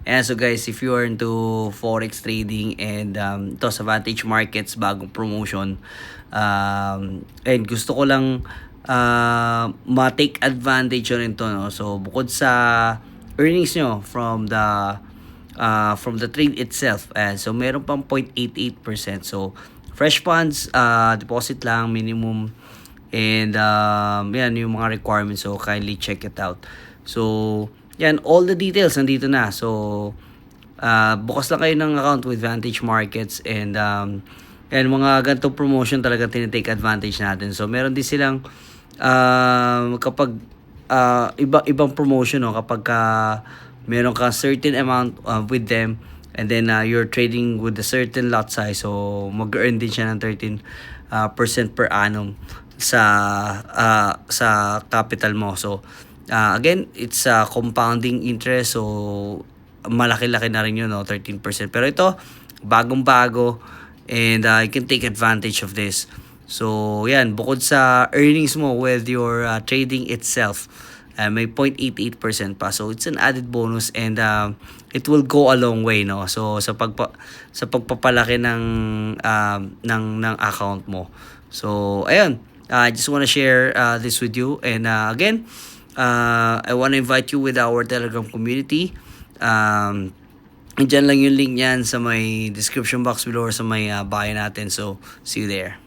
And so guys, if you are into forex trading and ito sa Vantage Markets bagong promotion, and gusto ko lang ma-take advantage rin to, no? So bukod sa earnings nyo from the trade itself, so meron pang 0.88%. So fresh funds, deposit lang minimum, and yan yung mga requirements, so kindly check it out. So yan, all the details nandito na. So bukas lang kayo ng account with Vantage Markets, and mga ganitong promotion talaga tinitake advantage natin. So meron din silang kapag ibang promotion, no, kapag meron ka certain amount with them, and then you're trading with a certain lot size, so mag-earn din siya ng 13% per annum sa capital mo. So again, it's compounding interest, so malaki-laki na rin yun, no, 13%. Pero ito, bagong-bago, and you can take advantage of this. So yan, bukod sa earnings mo with your trading itself, may 0.88% pa. So it's an added bonus, and it will go a long way, no. So sa pagpapalaki ng account mo. So ayun, I just want to share this with you, and again, I want to invite you with our Telegram community. Diyan lang yung link niyan sa may description box below or sa may bio natin. So see you there.